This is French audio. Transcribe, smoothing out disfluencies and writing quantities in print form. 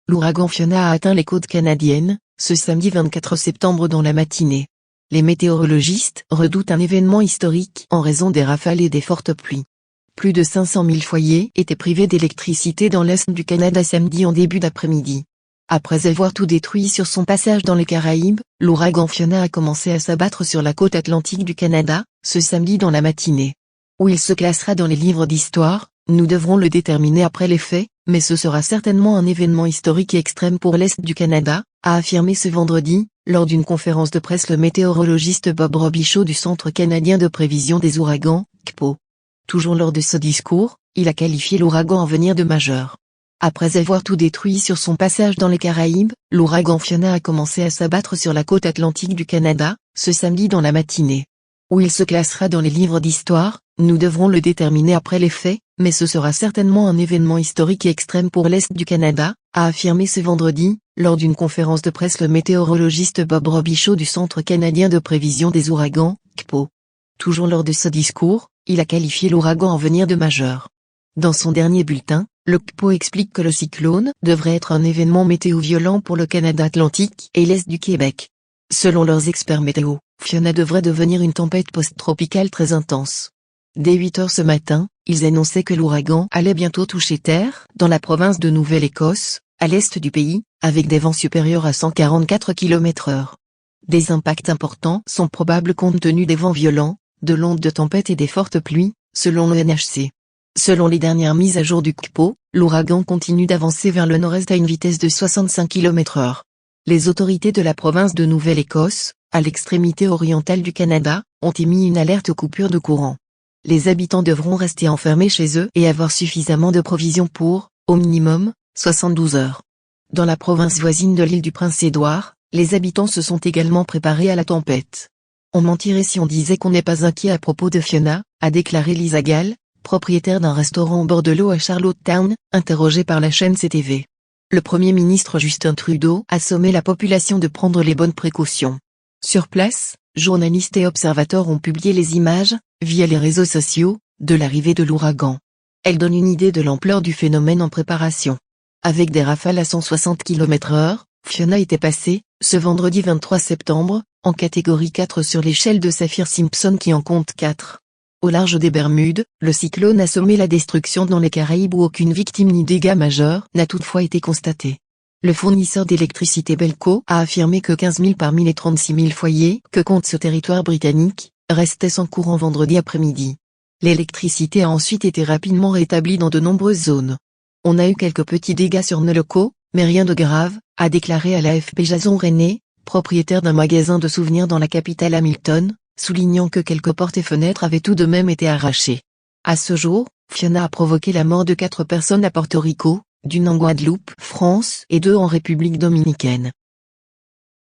L'ouragan Fiona a atteint les côtes canadiennes, ce samedi 24 septembre dans la matinée. Les météorologistes redoutent un événement historique en raison des rafales et des fortes pluies. Plus de 500 000 foyers étaient privés d'électricité dans l'est du Canada samedi en début d'après-midi. Après avoir tout détruit sur son passage dans les Caraïbes, l'ouragan Fiona a commencé à s'abattre sur la côte atlantique du Canada, ce samedi dans la matinée. Où il se classera dans les livres d'histoire, nous devrons le déterminer après les faits, mais ce sera certainement un événement historique et extrême pour l'Est du Canada, a affirmé ce vendredi, lors d'une conférence de presse le météorologiste Bob Robichaud du Centre canadien de prévision des ouragans, CPO. Toujours lors de ce discours, il a qualifié l'ouragan à venir de majeur. Après avoir tout détruit sur son passage dans les Caraïbes, l'ouragan Fiona a commencé à s'abattre sur la côte atlantique du Canada, ce samedi dans la matinée. Où il se classera dans les livres d'histoire, nous devrons le déterminer après les faits, mais ce sera certainement un événement historique et extrême pour l'Est du Canada, a affirmé ce vendredi, lors d'une conférence de presse le météorologiste Bob Robichaud du Centre canadien de prévision des ouragans, CPO. Toujours lors de ce discours, il a qualifié l'ouragan à venir de majeur. Dans son dernier bulletin, le CPO explique que le cyclone devrait être un événement météo violent pour le Canada atlantique et l'Est du Québec. Selon leurs experts météo, Fiona devrait devenir une tempête post-tropicale très intense. Dès 8 heures ce matin, ils annonçaient que l'ouragan allait bientôt toucher terre dans la province de Nouvelle-Écosse, à l'est du pays, avec des vents supérieurs à 144 km/h. Des impacts importants sont probables compte tenu des vents violents, de l'onde de tempête et des fortes pluies, selon le NHC. Selon les dernières mises à jour du CPO, l'ouragan continue d'avancer vers le nord-est à une vitesse de 65 km/h. Les autorités de la province de Nouvelle-Écosse, à l'extrémité orientale du Canada, ont émis une alerte aux coupures de courant. Les habitants devront rester enfermés chez eux et avoir suffisamment de provisions pour, au minimum, 72 heures. Dans la province voisine de l'île du Prince-Édouard, les habitants se sont également préparés à la tempête. On mentirait si on disait qu'on n'est pas inquiet à propos de Fiona, a déclaré Lisa Gall, propriétaire d'un restaurant au bord de l'eau à Charlottetown, interrogée par la chaîne CTV. Le Premier ministre Justin Trudeau a sommé la population de prendre les bonnes précautions. Sur place, journalistes et observateurs ont publié les images, via les réseaux sociaux, de l'arrivée de l'ouragan. Elles donnent une idée de l'ampleur du phénomène en préparation. Avec des rafales à 160 km/h, Fiona était passée, ce vendredi 23 septembre, en catégorie 4 sur l'échelle de Saffir-Simpson qui en compte 4. Au large des Bermudes, le cyclone a semé la destruction dans les Caraïbes où aucune victime ni dégâts majeurs n'a toutefois été constaté. Le fournisseur d'électricité Belco a affirmé que 15 000 parmi les 36 000 foyers que compte ce territoire britannique, restaient sans courant vendredi après-midi. L'électricité a ensuite été rapidement rétablie dans de nombreuses zones. On a eu quelques petits dégâts sur nos locaux, mais rien de grave, a déclaré à l'AFP Jason René, propriétaire d'un magasin de souvenirs dans la capitale Hamilton, soulignant que quelques portes et fenêtres avaient tout de même été arrachées. À ce jour, Fiona a provoqué la mort de 4 personnes à Porto Rico, d'une en Guadeloupe, France et 2 en République dominicaine.